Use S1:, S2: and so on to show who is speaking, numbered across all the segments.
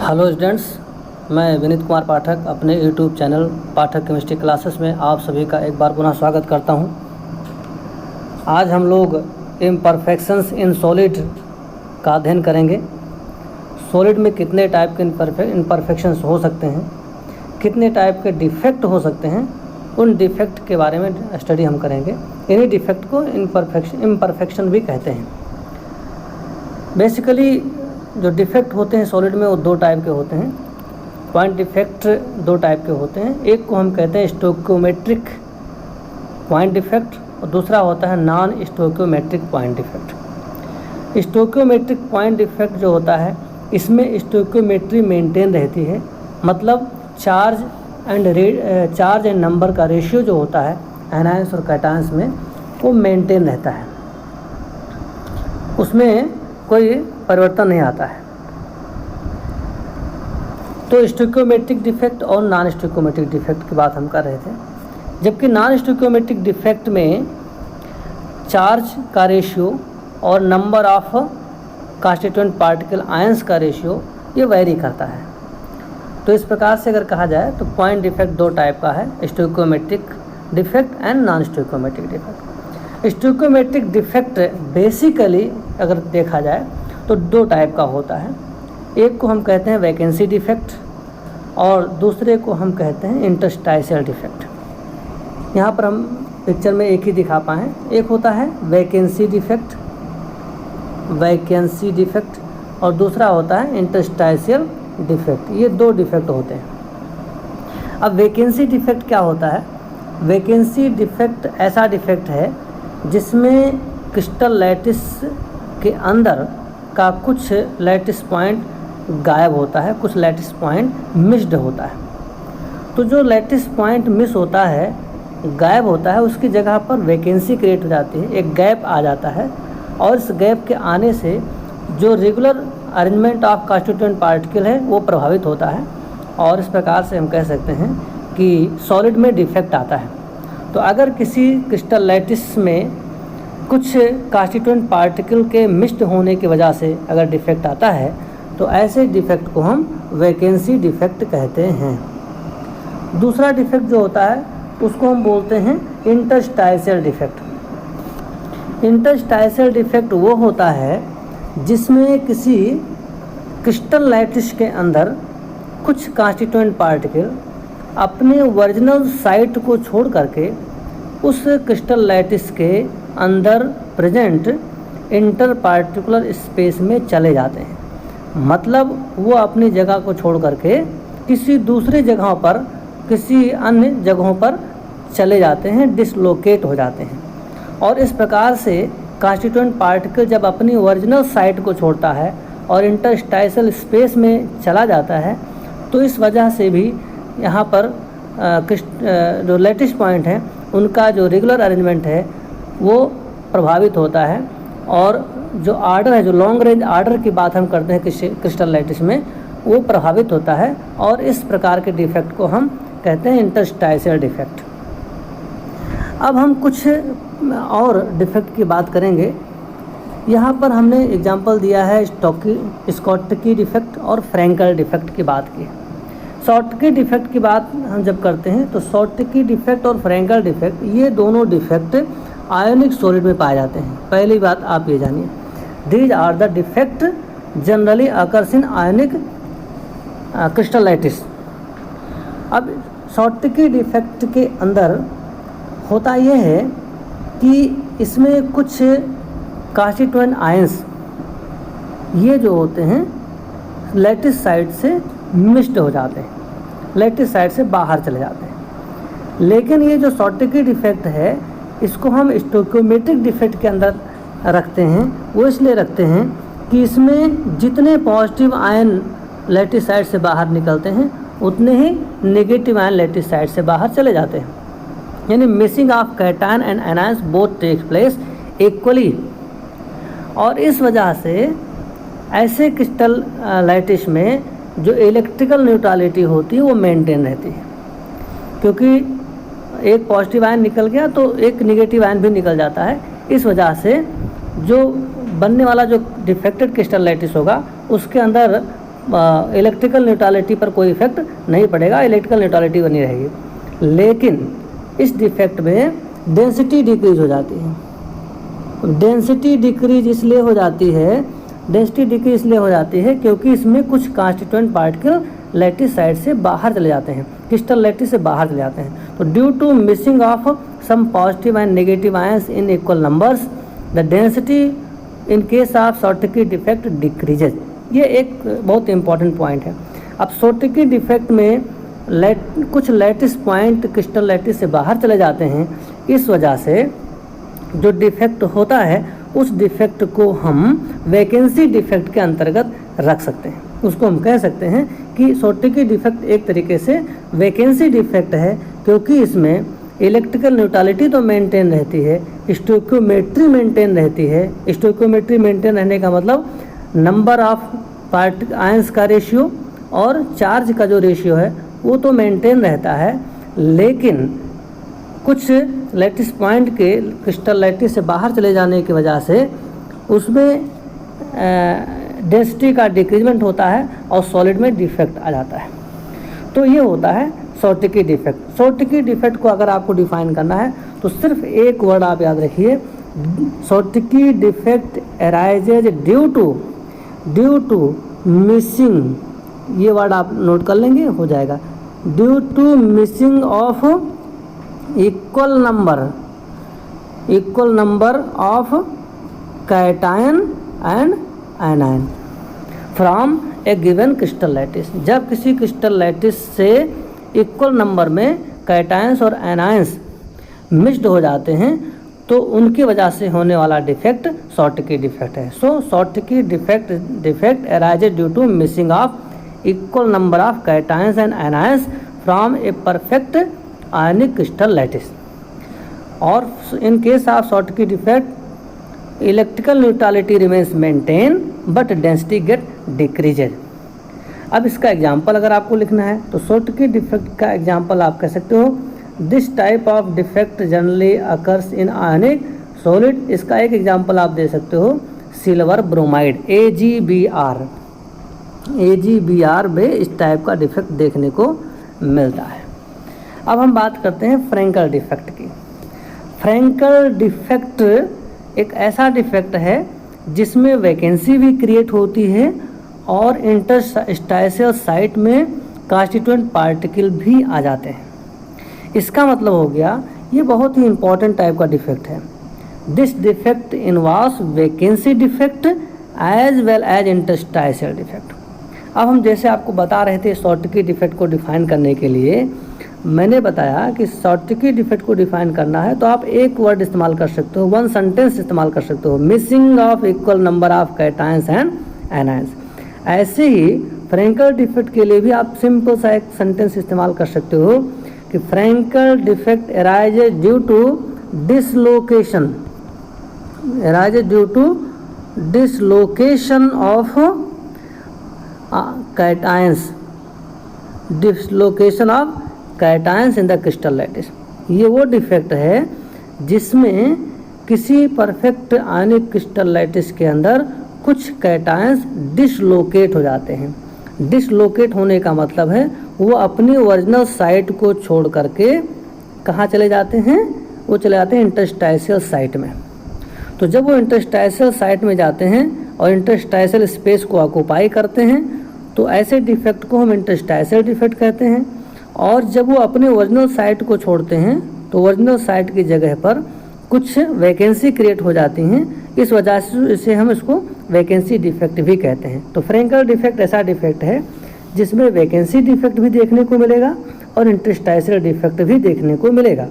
S1: Hello students, मैं विनीत कुमार पाठक अपने YouTube channel पाठक chemistry classes में आप सभी का एक बार पुनः स्वागत करता हूं। आज हम लोग इम्परफेक्शंस इन सॉलिड का अध्ययन करेंगे। सॉलिड में कितने टाइप के इम्परफेक्शंस हो सकते हैं, कितने टाइप के डिफेक्ट हो सकते हैं, उन डिफेक्ट के बारे में स्टडी हम करेंगे। इन्हीं डिफेक्ट को इम्परफेक्शन भी कहते हैं। बेसिकली जो डिफेक्ट होते हैं सॉलिड में वो दो टाइप के होते हैं। पॉइंट डिफेक्ट दो टाइप के होते हैं। एक को हम कहते हैं स्टोइकियोमेट्रिक पॉइंट डिफेक्ट और दूसरा होता है non stoichiometric point defect. Stoichiometric point defect जो होता है इसमें स्टोइकियोमेट्री मेंटेन रहती है, मतलब चार्ज एंड नंबर का रेशियो जो होता है एनायंस और कैटायंस में वो मेंटेन रहता है, उसमें कोई परिवर्तन नहीं आता है। तो स्टोइकियोमेट्रिक डिफेक्ट और नॉन स्टोइकियोमेट्रिक डिफेक्ट की बात हम कर रहे थे। जबकि नॉन स्टोइकियोमेट्रिक डिफेक्ट में चार्ज का रेशियो और नंबर ऑफ कांस्टिट्यूएंट पार्टिकल आयंस का रेशियो ये वेरी करता है। तो इस प्रकार से अगर कहा जाए तो पॉइंट डिफेक्ट दो टाइप का है, stoichiometric defect and non stoichiometric defect. Stoichiometric defect basically अगर देखा जाए तो दो टाइप का होता है। एक को हम कहते हैं वैकेंसी डिफेक्ट और दूसरे को हम कहते हैं इंटरस्टाइशियल डिफेक्ट। यहाँ पर हम पिक्चर में एक ही दिखा पाएँ। एक होता है वैकेंसी डिफेक्ट और दूसरा होता है इंटरस्टाइशियल डिफेक्ट। ये दो डिफेक्ट होते हैं। अब वैकेंसी डिफेक्ट क्या होता है? वैकेंसी डिफेक्ट ऐसा डिफेक्ट है जिसमें क्रिस्टल लैटिस के अंदर का कुछ लैटिस पॉइंट गायब होता है, कुछ लैटिस पॉइंट मिस्ड होता है। तो जो लैटिस पॉइंट मिस होता है, गायब होता है, उसकी जगह पर वैकेंसी क्रिएट हो जाती है, एक गैप आ जाता है और इस गैप के आने से जो रेगुलर अरेंजमेंट ऑफ कांस्टिट्यूएंट पार्टिकल है वो प्रभावित होता है और इस प्रकार से हम कह सकते हैं कि सॉलिड में डिफेक्ट आता है। तो अगर किसी क्रिस्टल लैटिस में कुछ कांस्टिट्यूएंट पार्टिकल के मिस्ड होने की वजह से अगर डिफेक्ट आता है तो ऐसे डिफेक्ट को हम वैकेंसी डिफेक्ट कहते हैं। दूसरा डिफेक्ट जो होता है उसको हम बोलते हैं इंटरस्टाइशियल डिफेक्ट। इंटरस्टाइशियल डिफेक्ट वो होता है जिसमें किसी क्रिस्टल लैटिस के अंदर कुछ कांस्टिट्यूएंट पार्टिकल अपने ओरिजिनल साइट को छोड़ करके उस क्रिस्टल लैटिस के अंदर प्रेजेंट इंटर पार्टिकुलर स्पेस में चले जाते हैं। मतलब वो अपनी जगह को छोड़ करके किसी दूसरी जगहों पर, किसी अन्य जगहों पर चले जाते हैं, डिसलोकेट हो जाते हैं। और इस प्रकार से कांस्टिट्यूएंट पार्टिकल जब अपनी ओरिजिनल साइट को छोड़ता है और इंटरस्टाइशियल स्पेस में चला जाता है तो इस वजह से भी यहाँ पर जो लैटिस पॉइंट हैं उनका जो रेगुलर अरेंजमेंट है वो प्रभावित होता है और जो आर्डर है, जो लॉन्ग रेंज आर्डर की बात हम करते हैं क्रिस्टल लैटिस में, वो प्रभावित होता है और इस प्रकार के डिफेक्ट को हम कहते हैं इंटरस्टाइशियल डिफेक्ट। अब हम कुछ और डिफेक्ट की बात करेंगे। यहाँ पर हमने एग्जांपल दिया है स्कॉटकी डिफेक्ट और फ्रैंकल डिफेक्ट की बात की। शॉटकी डिफेक्ट की बात हम जब करते हैं तो शॉटकी डिफेक्ट और फ्रैंकल डिफेक्ट ये दोनों डिफेक्ट आयोनिक सॉलिड में पाए जाते हैं। पहली बात आप ये जानिए, these are the defect generally occurs in ionic crystal lattice. अब शॉटकी डिफेक्ट के अंदर होता यह है कि इसमें कुछ कांस्टिट्यूएंट आयंस ये जो होते हैं लैटिस साइड से मिस्ड हो जाते हैं, लैटिस साइड से बाहर चले जाते हैं। लेकिन ये जो शॉटकी डिफेक्ट है इसको हम स्टोइकियोमेट्रिक डिफेक्ट के अंदर रखते हैं। वो इसलिए रखते हैं कि इसमें जितने पॉजिटिव आयन लैटिस साइड से बाहर निकलते हैं उतने ही नेगेटिव आयन लैटिस साइड से बाहर चले जाते हैं, यानी missing of cation and anions both takes place equally. और इस वजह से ऐसे क्रिस्टल लैटिस में जो इलेक्ट्रिकल न्यूट्रलिटी होती है वो मेंटेन रहती है, क्योंकि एक पॉजिटिव आयन निकल गया तो एक नेगेटिव आयन भी निकल जाता है। इस वजह से जो बनने वाला जो डिफेक्टेड क्रिस्टल लैटिस होगा उसके अंदर इलेक्ट्रिकल न्यूट्रलिटी पर कोई इफेक्ट नहीं पड़ेगा, इलेक्ट्रिकल न्यूट्रलिटी बनी रहेगी। लेकिन इस डिफेक्ट में डेंसिटी डिक्रीज हो जाती है। डेंसिटी डिक्रीज इसलिए हो जाती है क्योंकि इसमें कुछ कांस्टिट्यूएंट पार्टिकल लैटिस साइड से बाहर चले जाते हैं, क्रिस्टल लैटिस से बाहर चले जाते हैं। तो due to missing of some positive and negative ions in equal numbers the density in case of Schottky defect decreases. ये एक बहुत इंपॉर्टेंट पॉइंट है। अब शॉर्टकी डिफेक्ट में कुछ लैटिस पॉइंट क्रिस्टल लैटिस से बाहर चले जाते हैं। इस वजह से जो डिफेक्ट होता है उस डिफेक्ट को हम वैकेंसी डिफेक्ट के अंतर्गत रख सकते हैं। उसको हम कह सकते हैं कि शॉर्टकी डिफेक्ट एक तरीके से वैकेंसी डिफेक्ट है, क्योंकि इसमें इलेक्ट्रिकल न्यूट्रलिटी तो मेंटेन रहती है, स्टोइकियोमेट्री मेंटेन रहती है। स्टोइकियोमेट्री मेंटेन रहने का मतलब नंबर ऑफ आयंस का रेशियो और चार्ज का जो रेशियो है वो तो मेंटेन रहता है, लेकिन कुछ लैटिस पॉइंट के क्रिस्टल लैटिस से बाहर चले जाने की वजह से उसमें डेंसिटी का डिक्रीजमेंट होता है और सॉलिड में डिफेक्ट आ जाता है। तो ये होता है शॉर्टकी डिफेक्ट। शॉर्टकी डिफेक्ट को अगर आपको डिफाइन करना है तो सिर्फ एक वर्ड आप याद रखिए, Schottky defect arises due to missing, ये वर्ड आप नोट कर लेंगे, हो जाएगा, due to missing of equal number of cation and anion from a given crystal lattice. जब किसी क्रिस्टल लैटिस से इक्वल नंबर में कैटायंस और एनायंस मिक्स्ड हो जाते हैं तो उनकी वजह से होने वाला डिफेक्ट शॉर्टकी डिफेक्ट है। So Schottky defect arises due to missing of equal number of cations and anions from a perfect ionic crystal lattice. और in case of Schottky defect electrical neutrality remains maintain but density get decreases. अब इसका example अगर आपको लिखना है तो Schottky defect का example आप कह सकते हो, this type of defect generally occurs in ionic solid. इसका एक एग्जाम्पल आप दे सकते हो सिल्वर ब्रोमाइड AgBr में इस टाइप का डिफेक्ट देखने को मिलता है। अब हम बात करते हैं फ्रैंकल डिफेक्ट की। फ्रैंकल डिफेक्ट एक ऐसा डिफेक्ट है जिसमें वैकेंसी भी क्रिएट होती है और इंटरस्टाइशियल साइट में कांस्टिट्यूएंट पार्टिकल भी आ जाते हैं। इसका मतलब हो गया ये बहुत ही इंपॉर्टेंट टाइप का डिफेक्ट है। This defect involves vacancy defect as well as interstitial defect. अब हम जैसे आपको बता रहे थे शॉर्टकी डिफेक्ट को डिफाइन करने के लिए, मैंने बताया कि शॉर्टकी डिफेक्ट को डिफाइन करना है तो आप एक वर्ड इस्तेमाल कर सकते हो, वन सेंटेंस इस्तेमाल कर सकते हो, missing of equal number of cations and anions. ऐसे ही फ्रैंकल डिफेक्ट के लिए भी आप सिंपल सा एक सेंटेंस इस्तेमाल कर सकते हो कि Frenkel defect arises due to dislocation of cations in the crystal lattice. ये वो डिफेक्ट है जिसमें किसी परफेक्ट आयनिक क्रिस्टल लैटिस के अंदर कुछ कैटायंस डिसलोकेट हो जाते हैं। डिसलोकेट होने का मतलब है वो अपनी ओरिजिनल साइट को छोड़ करके कहाँ चले जाते हैं, वो चले जाते हैं इंटरस्टाइशियल साइट में। तो जब वो इंटरस्टाइशियल साइट में जाते हैं और इंटरस्टाइशियल स्पेस को ऑक्यूपाई करते हैं तो ऐसे डिफेक्ट को हम इंटरस्टाइशियल डिफेक्ट कहते हैं। और जब वो अपने ओरिजिनल साइट को छोड़ते हैं तो ओरिजिनल साइट की जगह पर कुछ वैकेंसी क्रिएट हो जाती हैं, इस वजह से हम इसको वैकेंसी डिफेक्ट भी कहते हैं। तो फ्रैंकल डिफेक्ट ऐसा डिफेक्ट है जिसमें वैकेंसी डिफेक्ट भी देखने को मिलेगा और इंटरस्टाइशियल डिफेक्ट भी देखने को मिलेगा।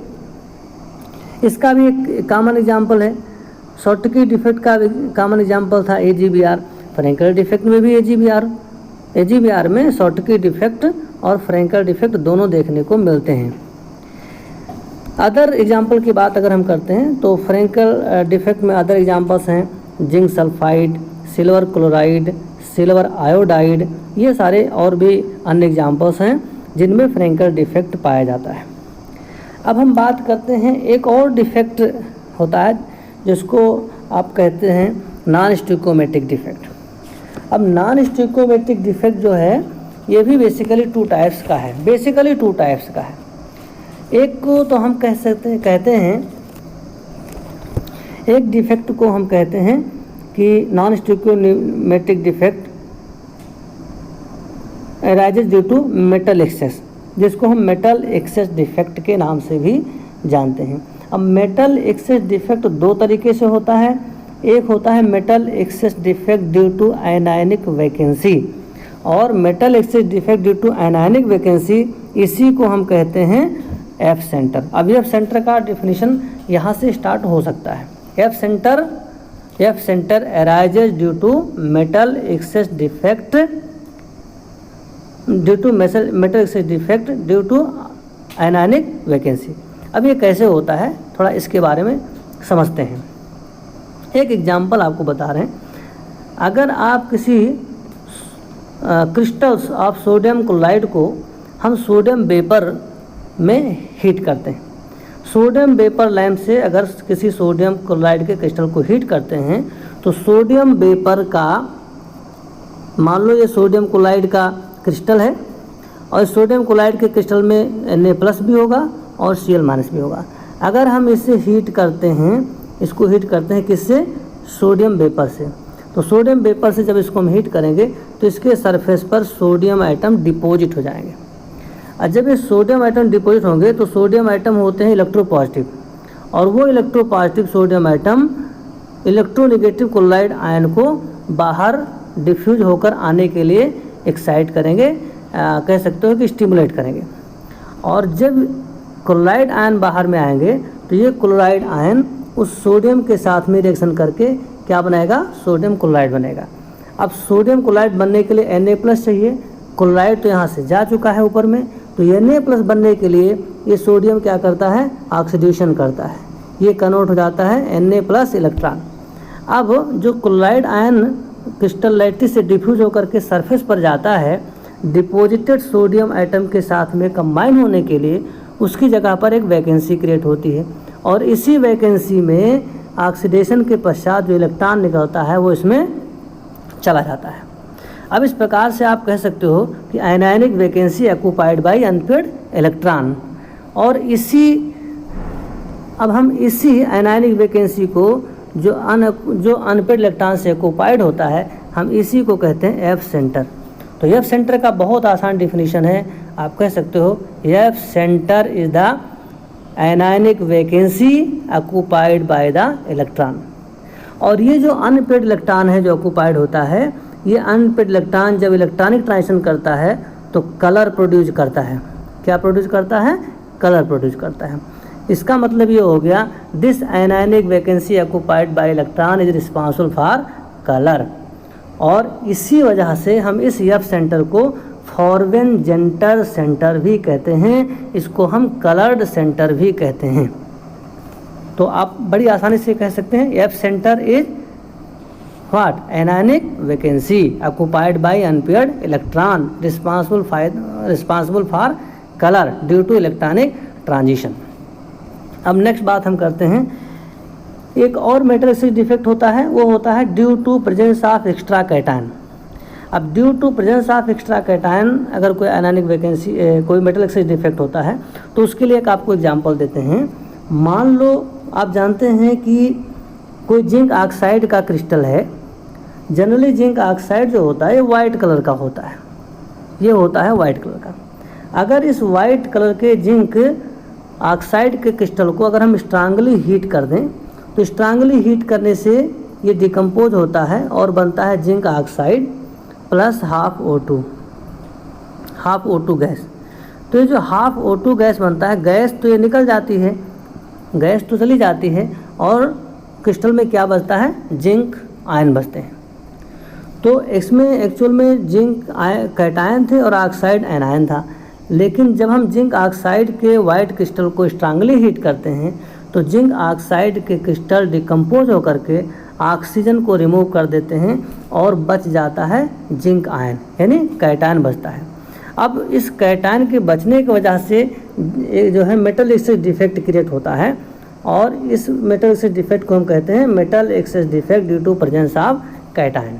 S1: इसका भी एक कॉमन एग्जाम्पल है, शॉर्टकी डिफेक्ट का कॉमन एग्जाम्पल था AgBr। फ्रैंकल डिफेक्ट में भी AgBr में शॉर्टकी डिफेक्ट और फ्रैंकल डिफेक्ट दोनों देखने को मिलते हैं। अदर एग्जाम्पल की बात अगर हम करते हैं तो फ्रैंकल डिफेक्ट में अदर एग्जाम्पल्स हैं zinc sulphide, silver chloride, silver iodide, ये सारे और भी अन्य एग्जाम्पल्स हैं जिनमें फ्रैंकल डिफेक्ट पाया जाता है। अब हम बात करते हैं एक और डिफेक्ट होता है जिसको आप कहते हैं नॉन स्टोइकियोमेट्रिक डिफेक्ट। अब नॉन स्टिकोमेट्रिक डिफेक्ट जो है ये भी बेसिकली टू टाइप्स का है, एक को तो हम कहते हैं एक डिफेक्ट को हम कहते हैं कि non stoichiometric defect arises due to metal excess, जिसको हम मेटल एक्सेस डिफेक्ट के नाम से भी जानते हैं। अब मेटल एक्सेस डिफेक्ट दो तरीके से होता है, एक होता है metal excess defect due to anionic vacancy, और metal excess defect due to anionic vacancy इसी को हम कहते हैं एफ सेंटर। अब एफ सेंटर का डेफिनेशन यहाँ से स्टार्ट हो सकता है। F centre arises due to metal excess defect due to anionic vacancy. अब ये कैसे होता है थोड़ा इसके बारे में समझते हैं। एक एग्जांपल आपको बता रहे हैं, अगर आप किसी क्रिस्टल्स ऑफ सोडियम क्लोराइड को हम सोडियम वेपर में हीट करते हैं, सोडियम वेपर लैंप से अगर किसी सोडियम क्लोराइड के क्रिस्टल को हीट करते हैं तो सोडियम वेपर का, मान लो ये सोडियम क्लोराइड का क्रिस्टल है और सोडियम क्लोराइड के क्रिस्टल में Na+ भी होगा और Cl- भी होगा। अगर हम इसे हीट करते हैं, इसको हीट करते हैं किससे, सोडियम वेपर से, तो सोडियम वेपर से जब इसको हम हीट करेंगे तो इसके सरफेस पर सोडियम आइटम डिपॉजिट हो जाएंगे। और जब ये सोडियम आइटम डिपॉजिट होंगे तो सोडियम आइटम होते हैं इलेक्ट्रोपॉजिटिव, और वो electropositive sodium item electronegative chloride ion को बाहर डिफ्यूज होकर आने के लिए एक्साइट करेंगे, कह सकते हो कि स्टिमुलेट करेंगे। और जब क्लोराइड आयन बाहर में आएंगे तो ये क्लोराइड आयन उस सोडियम के साथ में रिएक्शन करके क्या बनाएगा, सोडियम क्लोराइड बनेगा। अब सोडियम क्लोराइड बनने के लिए Na+ चाहिए, क्लोराइड तो यहाँ से जा चुका है ऊपर में, तो Na+ बनने के लिए ये सोडियम क्या करता है, ऑक्सीडेशन करता है, ये कन्वर्ट हो जाता है Na+ इलेक्ट्रॉन। अब जो क्लोराइड आयन क्रिस्टल लैटिस से डिफ्यूज होकर के सरफेस पर जाता है, डिपॉजिटेड सोडियम आइटम के साथ में कंबाइन होने के लिए उसकी जगह पर एक वैकेंसी क्रिएट होती है, और इसी वैकेंसी में ऑक्सीडेशन के पश्चात जो इलेक्ट्रॉन निकलता है वो इसमें चला जाता है। अब इस प्रकार से आप कह सकते हो कि anionic vacancy occupied by unpaired electron, और अब हम इसी आयनायनिक वैकेंसी को जो अनपेड इलेक्ट्रॉन से ऑक्यूपाइड होता है, हम इसी को कहते हैं एफ सेंटर। तो एफ सेंटर का बहुत आसान डिफिनीशन है, आप कह सकते हो F centre is the anionic vacancy occupied by the electron. और ये जो अनपेड इलेक्ट्रॉन है जो ऑक्यूपाइड होता है, ये अनपेड इलेक्ट्रॉन जब इलेक्ट्रॉनिक ट्रांजिशन करता है तो कलर प्रोड्यूस करता है। क्या प्रोड्यूस करता है, कलर प्रोड्यूस करता है। इसका मतलब ये हो गया this anionic vacancy occupied by electron is responsible for colour. और इसी वजह से हम इस एफ सेंटर को फॉरवेनजेंटर सेंटर भी कहते हैं, इसको हम कलर्ड सेंटर भी कहते हैं। तो आप बड़ी आसानी से कह सकते हैं F centre is what, anionic vacancy occupied by unpaired electron responsible for colour due to electronic transition. अब नेक्स्ट बात हम करते हैं, एक और मेटल एक्सेस डिफेक्ट होता है, वो होता है due to presence of extra cation. अब due to presence of extra cation अगर कोई आयनायनिक वैकेंसी कोई मेटल एक्सेस डिफेक्ट होता है तो उसके लिए एक आपको एग्जांपल देते हैं। मान लो आप जानते हैं कि कोई जिंक ऑक्साइड का क्रिस्टल है। जनरली जिंक ऑक्साइड जो होता है ये वाइट कलर का होता है, ये होता है वाइट कलर का। अगर इस वाइट कलर के जिंक ऑक्साइड के क्रिस्टल को अगर हम स्ट्रांगली हीट कर दें तो स्ट्रांगली हीट करने से ये डिकम्पोज होता है और बनता है zinc oxide plus half O2 gas. तो ये जो हाफ O2 गैस बनता है, गैस तो ये निकल जाती है, गैस तो चली जाती है, और क्रिस्टल में क्या बचता है, जिंक आयन बचते हैं। तो इसमें एक्चुअल में जिंक कैटायन थे और ऑक्साइड एनायन था। लेकिन जब हम जिंक ऑक्साइड के वाइट क्रिस्टल को स्ट्रांगली हीट करते हैं तो जिंक ऑक्साइड के क्रिस्टल डिकम्पोज होकर के ऑक्सीजन को रिमूव कर देते हैं और बच जाता है जिंक आयन, यानी कैटायन बचता है। अब इस कैटायन के बचने की वजह से जो है मेटल एक्सेस डिफेक्ट क्रिएट होता है, और इस मेटल एक्सेस डिफेक्ट को हम कहते हैं metal excess defect due to presence of cation.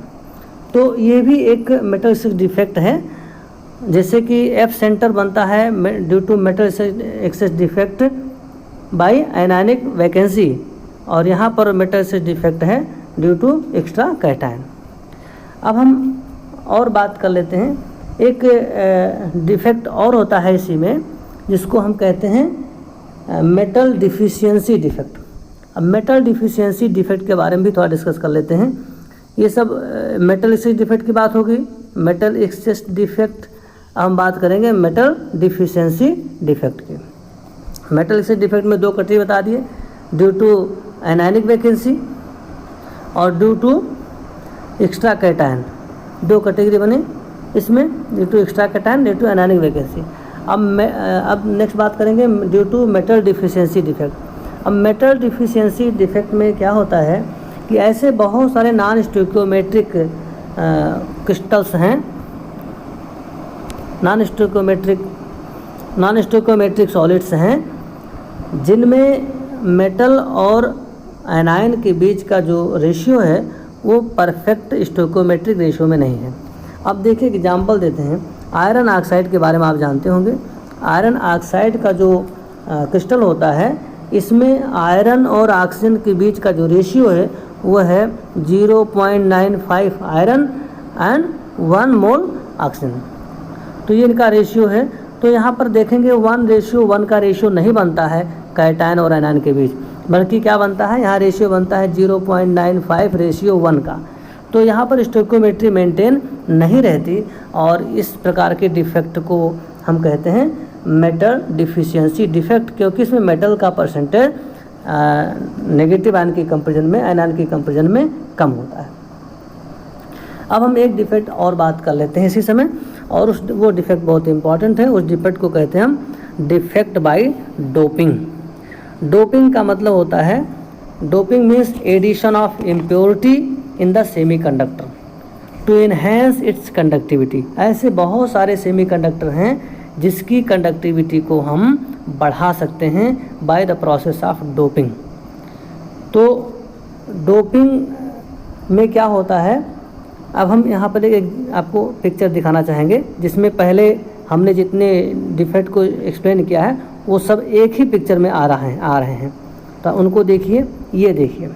S1: तो ये भी एक मेटल डिफेक्ट है। जैसे कि एफ सेंटर बनता है due to metal excess defect by anionic vacancy, और यहाँ पर मेटल एक्सेस डिफेक्ट है ड्यू टू एक्स्ट्रा कैटायन। अब हम और बात कर लेते हैं, एक डिफेक्ट और होता है इसी में जिसको हम कहते हैं मेटल डिफिशियंसी डिफेक्ट। अब मेटल डिफिशियंसी डिफेक्ट के बारे में भी थोड़ा डिस्कस कर लेते हैं। ये सब मेटल एक्सेस डिफेक्ट की बात होगी, मेटल एक्सेस डिफेक्ट। अब हम बात करेंगे मेटल डिफिशियंसी डिफेक्ट की। मेटल एक्सेस डिफेक्ट में दो कैटेगरी बता दिए, ड्यू टू आयनानिक वैकेंसी और ड्यू टू एक्स्ट्रा कैटायन। दो कैटेगरी बनी इसमें, due to extra cation, due to anionic vacancy. अब नेक्स्ट बात करेंगे due to metal deficiency defect. अब मेटल डिफिशियंसी डिफेक्ट में क्या होता है कि ऐसे बहुत सारे नॉन स्टोइकियोमेट्रिक क्रिस्टल्स हैं, नॉन स्टोइकियोमेट्रिक सॉलिड्स हैं, जिनमें मेटल और आयनाइन के बीच का जो रेशियो है वो परफेक्ट स्टोइकियोमेट्रिक रेशियो में नहीं है। अब देखिए एग्जांपल देते हैं, आयरन ऑक्साइड के बारे में आप जानते होंगे। आयरन ऑक्साइड का जो क्रिस्टल होता है, इसमें आयरन और ऑक्सीजन के बीच का जो रेशियो है वो है 0.95 आयरन एंड 1 मोल ऑक्सीजन। तो ये इनका रेशियो है। तो यहाँ पर देखेंगे 1:1 का रेशियो नहीं बनता है कैटायन और आयनाइन के बीच, बल्कि क्या बनता है, यहाँ रेशियो बनता है 0.95:1 का। तो यहाँ पर स्टोइकियोमेट्री मेंटेन नहीं रहती, और इस प्रकार के डिफेक्ट को हम कहते हैं मेटल डिफिशियंसी डिफेक्ट, क्योंकि इसमें मेटल का परसेंटेज नेगेटिव आयन की कंपेरिजन में, आयन की कंपेरिजन में कम होता है। अब हम एक डिफेक्ट और बात कर लेते हैं इसी समय, और वो डिफेक्ट बहुत इंपॉर्टेंट है। उस डिफेक्ट को कहते हैं हम डिफेक्ट बाय डोपिंग। डोपिंग का मतलब होता है, doping means addition of impurity in the semiconductor to enhance its conductivity. ऐसे बहुत सारे सेमीकंडक्टर हैं जिसकी कंडक्टिविटी को हम बढ़ा सकते हैं by the process of doping. तो डोपिंग में क्या होता है, अब हम यहाँ पर एक आपको पिक्चर दिखाना चाहेंगे, जिसमें पहले हमने जितने डिफेक्ट को एक्सप्लेन किया है वो सब एक ही पिक्चर में आ रहे हैं। तो उनको देखिए, ये देखिए,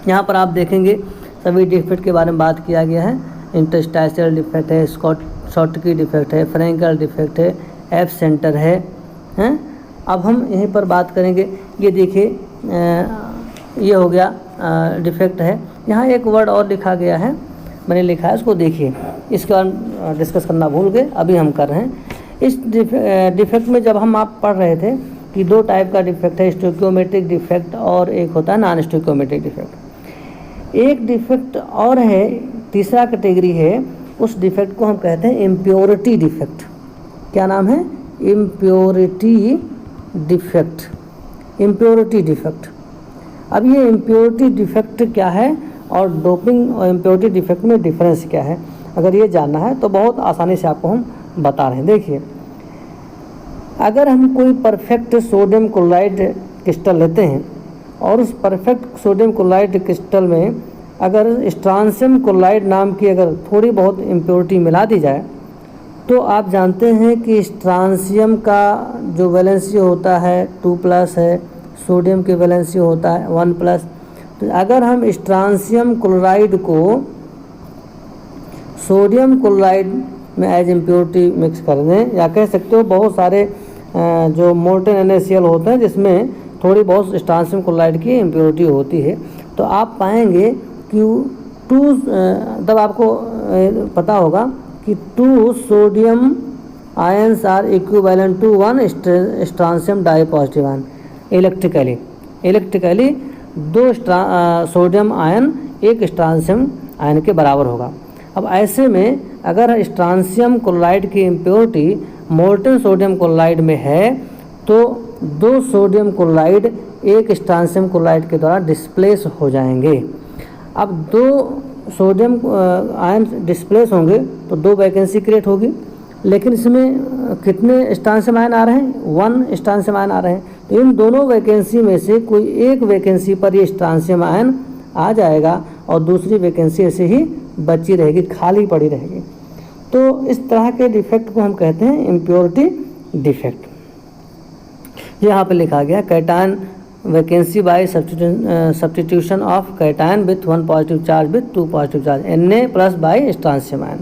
S1: यहाँ पर आप देखेंगे सभी डिफेक्ट के बारे में बात किया गया है। इंटरस्टाइशियल डिफेक्ट है, शॉर्टकी डिफेक्ट है, फ्रैंकल डिफेक्ट है, एफ सेंटर है, हैं। अब हम यहीं पर बात करेंगे, ये देखिए ये हो गया डिफेक्ट है। यहाँ एक वर्ड और लिखा गया है, मैंने लिखा है, उसको देखिए, इसके बाद डिस्कस करना भूल गए, अभी हम कर रहे हैं। इस डिफेक्ट में जब हम आप पढ़ रहे थे कि दो टाइप का डिफेक्ट है, स्टोइकियोमेट्रिक डिफेक्ट और एक होता है नॉन स्टोइकियोमेट्रिक डिफेक्ट। एक डिफेक्ट और है, तीसरा कैटेगरी है, उस डिफेक्ट को हम कहते हैं इम्प्योरिटी डिफेक्ट। क्या नाम है? Impurity defect. Impurity defect. अब ये इम्प्योरिटी डिफेक्ट क्या है और डोपिंग और इम्प्योरिटी डिफेक्ट में डिफरेंस क्या है, अगर ये जानना है तो बहुत आसानी से आपको हम बता रहे हैं। देखिए, अगर हम कोई परफेक्ट सोडियम क्लोराइड क्रिस्टल लेते हैं और उस परफेक्ट सोडियम क्लोराइड क्रिस्टल में अगर स्ट्रांशियम क्लोराइड नाम की अगर थोड़ी बहुत इम्प्योरिटी मिला दी जाए, तो आप जानते हैं कि स्ट्रांशियम का जो वैलेंसी होता है 2+ है, सोडियम की वैलेंसी होता है 1+। तो अगर हम स्ट्रांशियम क्लोराइड को सोडियम क्लोराइड में एज इम्प्योरिटी मिक्स कर दें, या कह सकते हो बहुत सारे जो मोल्टेन NaCl होते हैं जिसमें थोड़ी बहुत स्ट्रांशियम क्लोराइड की इम्प्योरिटी होती है, तो आप पाएंगे कि 2 तब आपको पता होगा कि 2 sodium ions are equivalent to 1 strontium dipositive ion electrically 2 sodium ion 1 strontium ion के बराबर होगा। अब ऐसे में अगर स्ट्रांशियम क्लोराइड की इम्प्योरिटी मोल्टेन सोडियम क्लोराइड में है, तो 2 सोडियम क्लोराइड 1 स्ट्रांशियम क्लोराइड के द्वारा डिस्प्लेस हो जाएंगे। अब 2 सोडियम आयन डिस्प्लेस होंगे तो 2 वैकेंसी क्रिएट होगी, लेकिन इसमें कितने स्ट्रांशियम आयन आ रहे हैं? 1 स्ट्रांशियम आयन आ रहे हैं। तो इन दोनों वैकेंसी में से कोई एक वैकेंसी पर ये स्ट्रांशियम आयन आ जाएगा और दूसरी वैकेंसी ऐसे ही बची रहेगी, खाली पड़ी रहेगी। तो इस तरह के डिफेक्ट को हम कहते हैं इम्प्योरिटी डिफेक्ट। यहाँ पे लिखा गया cation vacancy by substitution of cation with 1 positive charge with 2 positive charge Na plus by strontium ion.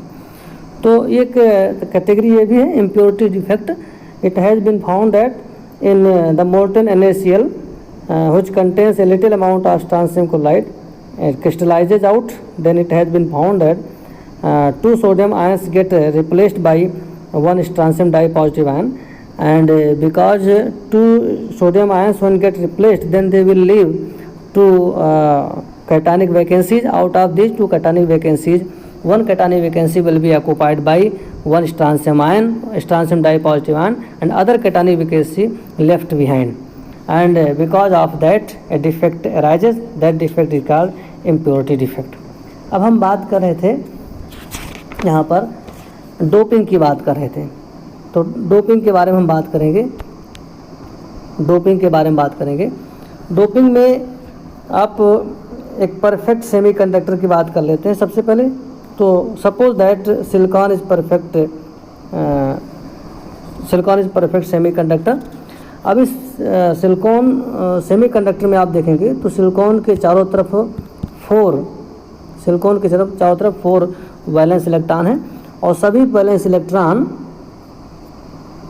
S1: तो एक कैटेगरी ये भी है impurity defect. It has been found that in the molten NaCl which contains a little amount of strontium chloride crystallizes out, then it has been found that 2 sodium ions get replaced by 1 strontium dipositive ion, and because 2 sodium ions when get replaced, then they will leave 2 cationic vacancies. Out of these 2 cationic vacancies, 1 cationic vacancy will be occupied by 1 strontium ion, strontium dipositive ion, and other cationic vacancy left behind, and because of that a defect arises. That defect is called impurity defect. अब हम बात कर रहे थे यहाँ पर doping की बात कर रहे थे, तो डोपिंग के बारे में हम बात करेंगे। डोपिंग में आप एक परफेक्ट सेमीकंडक्टर की बात कर लेते हैं सबसे पहले। तो suppose that silicon is perfect semiconductor. अब इस सिलिकॉन सेमीकंडक्टर में आप देखेंगे तो सिलिकॉन के चारों तरफ 4 वैलेंस इलेक्ट्रॉन हैं, और सभी वैलेंस इलेक्ट्रॉन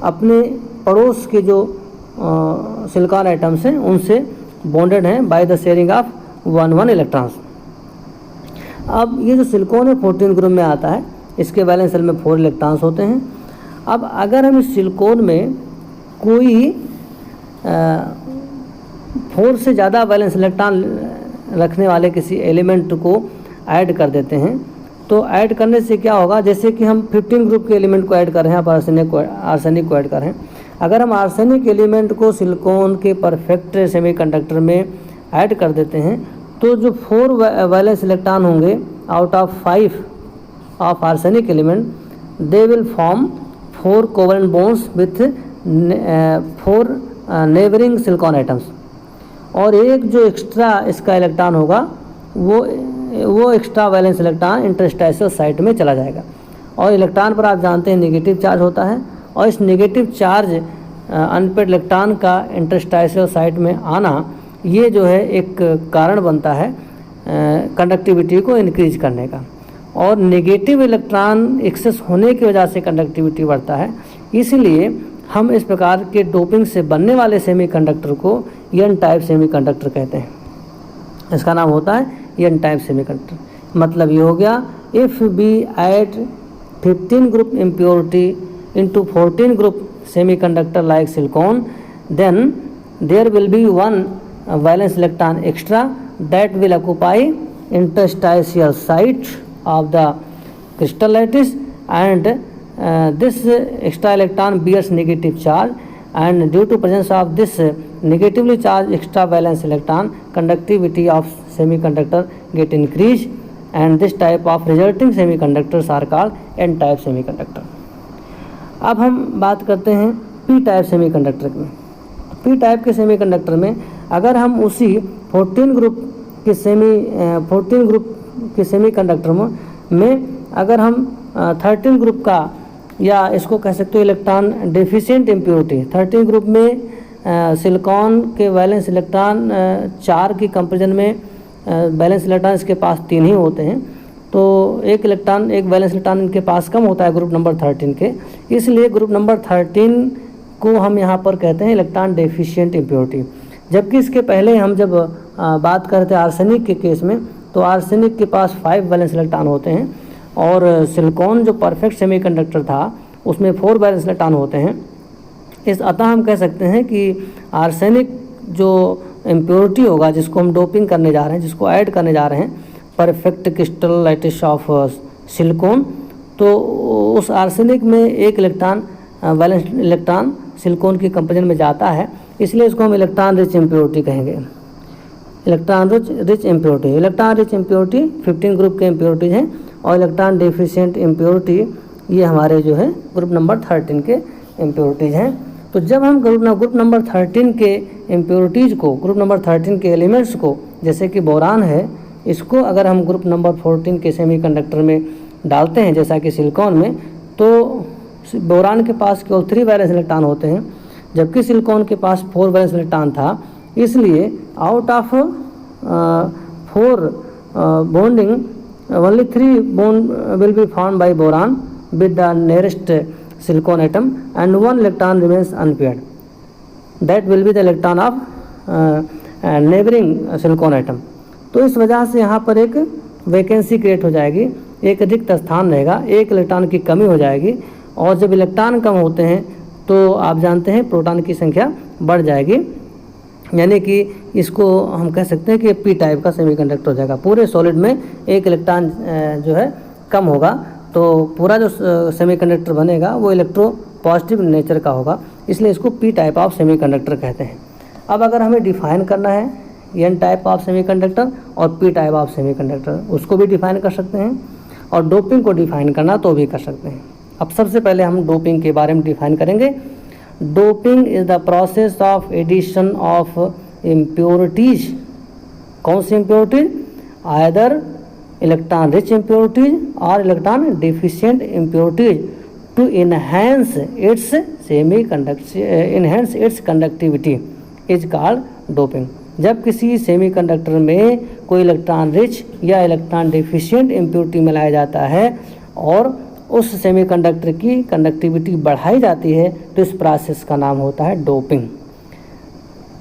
S1: अपने पड़ोस के जो सिलिकॉन एटम्स हैं उनसे बॉन्डेड हैं by the sharing of 1 electrons. अब ये जो सिलिकॉन है 14 ग्रुप में आता है, इसके वैलेंस शेल में 4 इलेक्ट्रॉन्स होते हैं। अब अगर हम इस सिलिकॉन में कोई 4 से ज़्यादा वैलेंस इलेक्ट्रॉन रखने वाले किसी एलिमेंट को ऐड कर देते हैं, तो ऐड करने से क्या होगा, जैसे कि हम 15 ग्रुप के एलिमेंट को ऐड कर रहे हैं, आप आर्सेनिक को ऐड कर रहे हैं। अगर हम आर्सेनिक एलिमेंट को सिलिकॉन के परफेक्ट सेमीकंडक्टर में ऐड कर देते हैं, तो जो 4 वैलेंस इलेक्ट्रॉन होंगे out of 5 of arsenic element, they will form 4 covalent bonds with 4 neighbouring silicon atoms, और एक जो एक्स्ट्रा इसका इलेक्ट्रॉन होगा वो एक्स्ट्रा वैलेंस इलेक्ट्रॉन इंटरस्टाइशियल साइट में चला जाएगा। और इलेक्ट्रॉन पर आप जानते हैं नेगेटिव चार्ज होता है, और इस नेगेटिव चार्ज अनपेड इलेक्ट्रॉन का इंटरस्टाइशियल साइट में आना, ये जो है एक कारण बनता है कंडक्टिविटी को इंक्रीज करने का। और नेगेटिव इलेक्ट्रॉन एक्सेस होने की वजह से कंडक्टिविटी बढ़ता है, इसलिए हम इस प्रकार के डोपिंग से बनने वाले सेमीकंडक्टर को एन टाइप सेमीकंडक्टर कहते हैं। इसका नाम होता है एन टाइप सेमीकंडक्टर। मतलब ये हो गया, if we add 15 group impurity into 14 group semiconductor like silicon, then there will be 1 valence electron extra that will occupy interstitial site of the crystal lattice, and this extra electron bears negative charge, and due to presence of this negatively charged extra valence electron, conductivity of semiconductor get increased, and this type of resulting semiconductors are called n type semiconductor. अब हम बात करते हैं p type semiconductor में। p type के semiconductor में अगर हम उसी 14 ग्रुप के सेमीकंडक्टर में अगर हम 13 ग्रुप का, या इसको कह सकते हो इलेक्ट्रॉन डेफिशिएंट इम्प्योरिटी, 13 ग्रुप में सिलिकॉन के वैलेंस इलेक्ट्रॉन 4 की कंपेरिजन में वैलेंस इलेक्ट्रॉन इसके पास 3 ही होते हैं, तो एक वैलेंस इलेक्ट्रॉन इनके पास कम होता है ग्रुप नंबर 13 के, इसलिए ग्रुप नंबर 13 को हम यहाँ पर कहते हैं इलेक्ट्रॉन डेफिशिएंट इम्प्योरिटी। जबकि इसके पहले हम जब बात करते हैं आर्सेनिक के केस में, तो आर्सेनिक के पास 5 वैलेंस इलेक्ट्रॉन होते हैं, और सिलिकॉन जो परफेक्ट सेमीकंडक्टर था उसमें 4 वैलेंस इलेक्ट्रॉन होते हैं। अतः हम कह सकते हैं कि आर्सेनिक जो इम्प्योरिटी होगा, जिसको हम डोपिंग करने जा रहे हैं, जिसको ऐड करने जा रहे हैं perfect crystal lattice of silicon, तो उस आर्सेनिक में एक वैलेंस इलेक्ट्रॉन सिलिकॉन की कंपेरिजन में जाता है, इसलिए इसको हम इलेक्ट्रॉन रिच इम्प्योरिटी कहेंगे। इलेक्ट्रॉन रिच इम्प्योरिटी 15 ग्रुप के इम्प्योरिटीज हैं, और इलेक्ट्रॉन डेफिशिएंट इम्प्योरिटी ये हमारे जो है ग्रुप नंबर 13 के इम्प्योरिटीज़ हैं। तो जब हम ग्रुप नंबर 13 के इम्प्योरिटीज़ को, ग्रुप नंबर 13 के एलिमेंट्स को, जैसे कि बोरान है इसको अगर हम ग्रुप नंबर 14 के सेमीकंडक्टर में डालते हैं जैसा कि सिलिकॉन में, तो बोरान के पास केवल 3 वैलेंस इलेक्ट्रॉन होते हैं, जबकि सिलिकॉन के पास 4 वैलेंस इलेक्ट्रॉन था। इसलिए out of 4 bonding only 3 bond will be formed by boron with the nearest silicon atom and 1 electron remains unpaired. That will be the electron of neighboring silicon atom. तो इस वजह से यहाँ पर एक वैकेंसी क्रिएट हो जाएगी, एक रिक्त स्थान रहेगा, एक इलेक्ट्रॉन की कमी हो जाएगी। और जब इलेक्ट्रॉन कम होते हैं तो आप जानते हैं प्रोटॉन की संख्या बढ़ जाएगी, यानी कि इसको हम कह सकते हैं कि पी टाइप का सेमीकंडक्टर हो जाएगा। पूरे सॉलिड में एक इलेक्ट्रॉन जो है कम होगा, तो पूरा जो सेमीकंडक्टर बनेगा वो इलेक्ट्रो पॉजिटिव नेचर का होगा, इसलिए इसको पी टाइप ऑफ सेमीकंडक्टर कहते हैं। अब अगर हमें डिफाइन करना है एन टाइप ऑफ सेमीकंडक्टर और पी टाइप ऑफ सेमीकंडक्टर, उसको भी डिफाइन कर सकते हैं, और डोपिंग को डिफाइन करना तो भी कर सकते हैं। अब सबसे पहले हम डोपिंग के बारे में डिफाइन करेंगे। Doping is the process of addition of impurities. कौन सी impurities? Either electron rich impurities और electron deficient impurities to enhance its conductivity is called doping. जब किसी सेमीकंडक्टर में कोई इलेक्ट्रॉन रिच या इलेक्ट्रॉन डिफिशिएंट इम्प्योरिटी मिलाया जाता है और उस सेमीकंडक्टर की कंडक्टिविटी बढ़ाई जाती है, तो इस प्रोसेस का नाम होता है डोपिंग।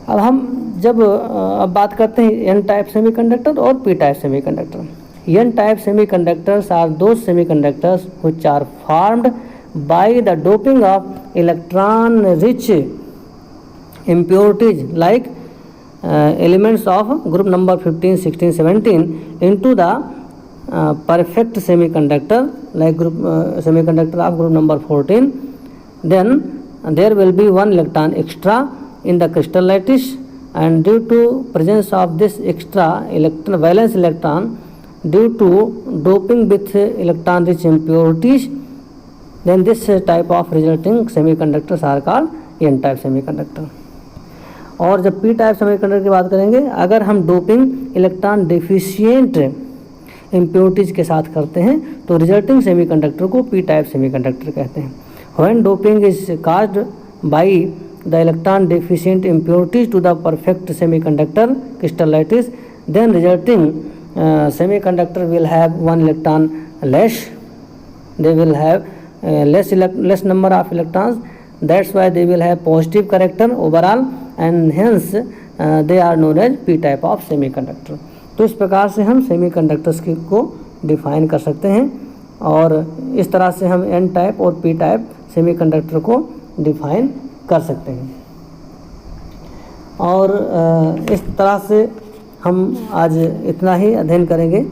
S1: अब हम अब बात करते हैं एन टाइप सेमीकंडक्टर और P type semiconductor. N type semiconductors are those semiconductors which are formed by the doping of electron rich impurities like elements of group number 15, 16, 17 into the perfect semiconductor like group semiconductor of group number 14. Then there will be 1 electron extra in the crystal lattice, and due to presence of this extra valence electron due to doping with electron rich impurities, then this type of resulting semiconductors are called n type semiconductor. और जब P type semiconductor की बात करेंगे, अगर हम doping electron deficient impurities के साथ करते हैं तो रिजल्टिंग सेमीकंडक्टर को पी टाइप सेमीकंडक्टर कहते हैं। When doping is caused by the electron deficient impurities to the perfect semiconductor crystal lattice, then resulting semiconductor will have 1 electron less, they will have less number of electrons, that's why they will have positive character overall and hence they are known as p type of semiconductor. तो इस प्रकार से हम semiconductors को define कर सकते हैं और इस तरह से हम एन टाइप और पी टाइप सेमीकंडक्टर को डिफाइन कर सकते हैं। और इस तरह से हम आज इतना ही अध्ययन करेंगे।